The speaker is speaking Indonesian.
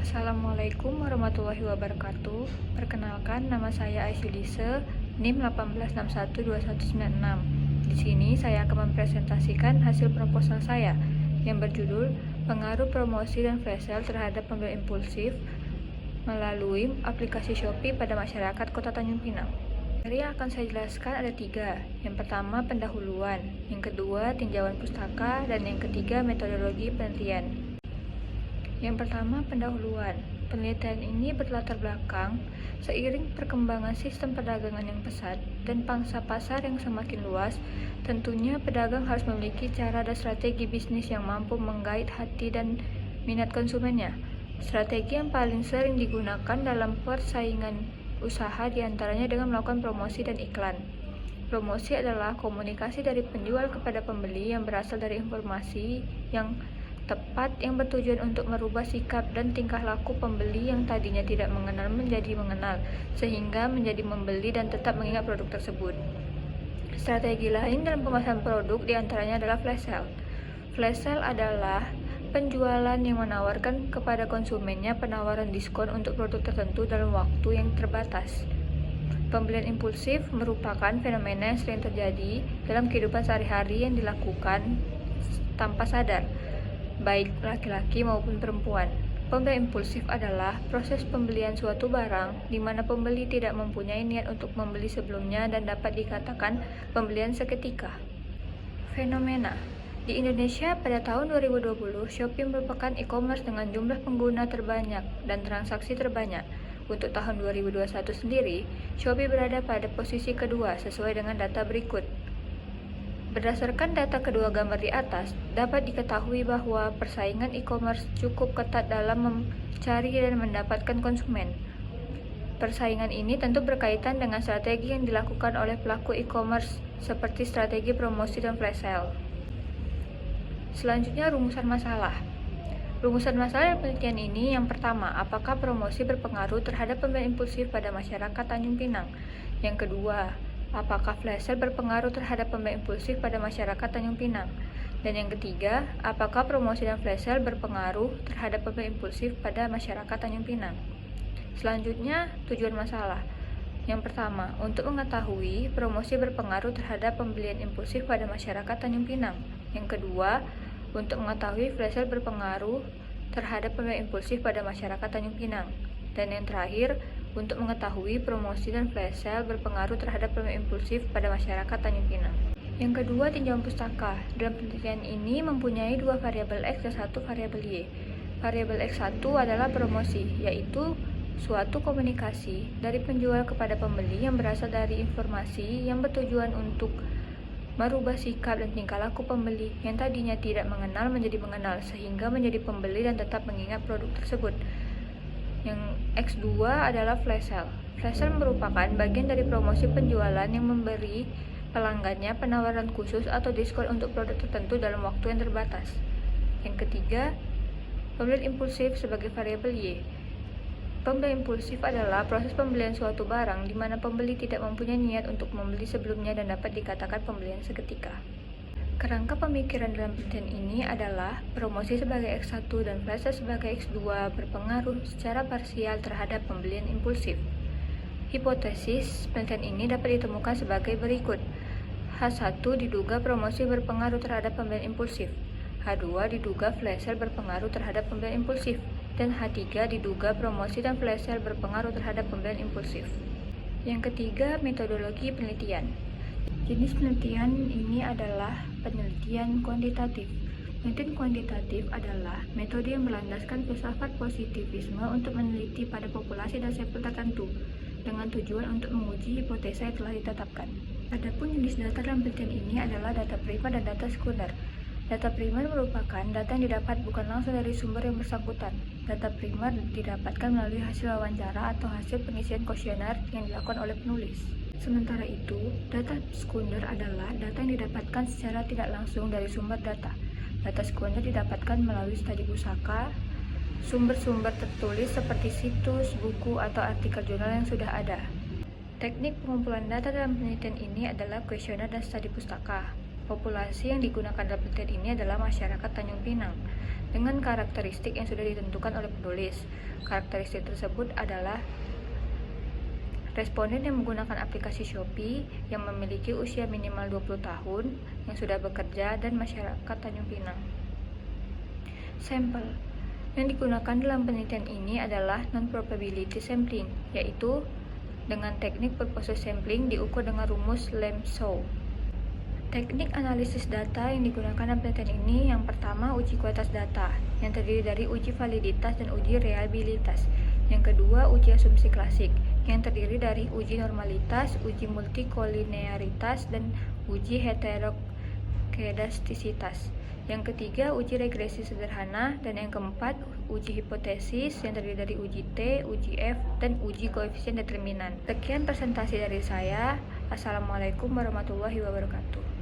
Assalamualaikum warahmatullahi wabarakatuh. Perkenalkan, nama saya Aisyulise, NIM 186129196. Di sini saya akan mempresentasikan hasil proposal saya yang berjudul Pengaruh Promosi dan Flash Sale terhadap Pembeli Impulsif melalui aplikasi Shopee pada masyarakat Kota Tanjung Pinang. Materi yang akan saya jelaskan ada 3. Yang pertama, pendahuluan. Yang kedua, tinjauan pustaka. Dan yang ketiga, metodologi penelitian. Yang pertama, pendahuluan. Penelitian ini berlatar belakang seiring perkembangan sistem perdagangan yang pesat dan pangsa pasar yang semakin luas. Tentunya pedagang harus memiliki cara dan strategi bisnis yang mampu menggait hati dan minat konsumennya. Strategi yang paling sering digunakan dalam persaingan usaha diantaranya dengan melakukan promosi dan iklan. Promosi adalah komunikasi dari penjual kepada pembeli yang berasal dari informasi yang tepat yang bertujuan untuk merubah sikap dan tingkah laku pembeli yang tadinya tidak mengenal menjadi mengenal, sehingga menjadi membeli dan tetap mengingat produk tersebut. Strategi lain dalam pemasaran produk diantaranya adalah flash sale. Flash sale adalah penjualan yang menawarkan kepada konsumennya penawaran diskon untuk produk tertentu dalam waktu yang terbatas. Pembelian impulsif merupakan fenomena yang sering terjadi dalam kehidupan sehari-hari yang dilakukan tanpa sadar, baik laki-laki maupun perempuan. Pembelian impulsif adalah proses pembelian suatu barang di mana pembeli tidak mempunyai niat untuk membeli sebelumnya dan dapat dikatakan pembelian seketika. Fenomena di Indonesia pada tahun 2020, Shopee merupakan e-commerce dengan jumlah pengguna terbanyak dan transaksi terbanyak. Untuk tahun 2021 sendiri, Shopee berada pada posisi kedua sesuai dengan data berikut. Berdasarkan data kedua gambar di atas, dapat diketahui bahwa persaingan e-commerce cukup ketat dalam mencari dan mendapatkan konsumen. Persaingan ini tentu berkaitan dengan strategi yang dilakukan oleh pelaku e-commerce seperti strategi promosi dan flash sale. Selanjutnya, rumusan masalah. Rumusan masalah dalam penelitian ini yang pertama, apakah promosi berpengaruh terhadap pembeli impulsif pada masyarakat Tanjung Pinang? Yang kedua, apakah flash sale berpengaruh terhadap pembeli impulsif pada masyarakat Tanjung Pinang? Dan yang ketiga, apakah promosi dan flash sale berpengaruh terhadap pembeli impulsif pada masyarakat Tanjung Pinang? Selanjutnya, tujuan masalah. Yang pertama, untuk mengetahui promosi berpengaruh terhadap pembelian impulsif pada masyarakat Tanjung Pinang. Yang kedua, untuk mengetahui flash sale berpengaruh terhadap pembelian impulsif pada masyarakat Tanjung Pinang. Dan yang terakhir, untuk mengetahui promosi dan flash sale berpengaruh terhadap pembelian impulsif pada masyarakat Tanjung Pinang. Yang kedua, tinjauan pustaka. Dalam penelitian ini mempunyai 2 variabel X dan 1 variabel Y. Variabel X1 adalah promosi, yaitu suatu komunikasi dari penjual kepada pembeli yang berasal dari informasi yang bertujuan untuk merubah sikap dan tingkah laku pembeli yang tadinya tidak mengenal menjadi mengenal, sehingga menjadi pembeli dan tetap mengingat produk tersebut. Yang X2 adalah flash sale. Flash sale merupakan bagian dari promosi penjualan yang memberi pelanggannya penawaran khusus atau diskon untuk produk tertentu dalam waktu yang terbatas. Yang ketiga, pembelian impulsif sebagai variabel Y. Pembelian impulsif adalah proses pembelian suatu barang di mana pembeli tidak mempunyai niat untuk membeli sebelumnya dan dapat dikatakan pembelian seketika. Kerangka pemikiran dalam penelitian ini adalah promosi sebagai X1 dan flash sale sebagai X2 berpengaruh secara parsial terhadap pembelian impulsif. Hipotesis penelitian ini dapat ditemukan sebagai berikut. H1 diduga promosi berpengaruh terhadap pembelian impulsif. H2 diduga flash sale berpengaruh terhadap pembelian impulsif. Dan H3 diduga promosi dan flash sale berpengaruh terhadap pembelian impulsif. Yang ketiga, metodologi penelitian. Jenis penelitian ini adalah penelitian kuantitatif. Penelitian kuantitatif adalah metode yang berlandaskan filsafat positivisme untuk meneliti pada populasi dan sampel tertentu dengan tujuan untuk menguji hipotesa yang telah ditetapkan. Adapun jenis data dalam penelitian ini adalah data primer dan data sekunder. Data primer merupakan data yang didapat bukan langsung dari sumber yang bersangkutan. Data primer didapatkan melalui hasil wawancara atau hasil pengisian kuesioner yang dilakukan oleh penulis. Sementara itu, data sekunder adalah data yang didapatkan secara tidak langsung dari sumber data. Data sekunder didapatkan melalui studi pusaka, sumber-sumber tertulis seperti situs, buku, atau artikel jurnal yang sudah ada. Teknik pengumpulan data dalam penelitian ini adalah kuesioner dan studi pustaka. Populasi yang digunakan dalam penelitian ini adalah masyarakat Tanjung Pinang dengan karakteristik yang sudah ditentukan oleh penulis. Karakteristik tersebut adalah responden yang menggunakan aplikasi Shopee yang memiliki usia minimal 20 tahun, yang sudah bekerja, dan masyarakat Tanjung Pinang. Sampel yang digunakan dalam penelitian ini adalah non-probability sampling, yaitu dengan teknik purposive sampling diukur dengan rumus Lemshow. Teknik analisis data yang digunakan dalam penelitian ini yang pertama uji kualitas data, yang terdiri dari uji validitas dan uji reliabilitas. Yang kedua uji asumsi klasik, yang terdiri dari uji normalitas, uji multikolinearitas, dan uji heterokedastisitas. Yang ketiga uji regresi sederhana, dan yang keempat uji hipotesis yang terdiri dari uji T, uji F, dan uji koefisien determinan. Sekian presentasi dari saya. Assalamualaikum warahmatullahi wabarakatuh.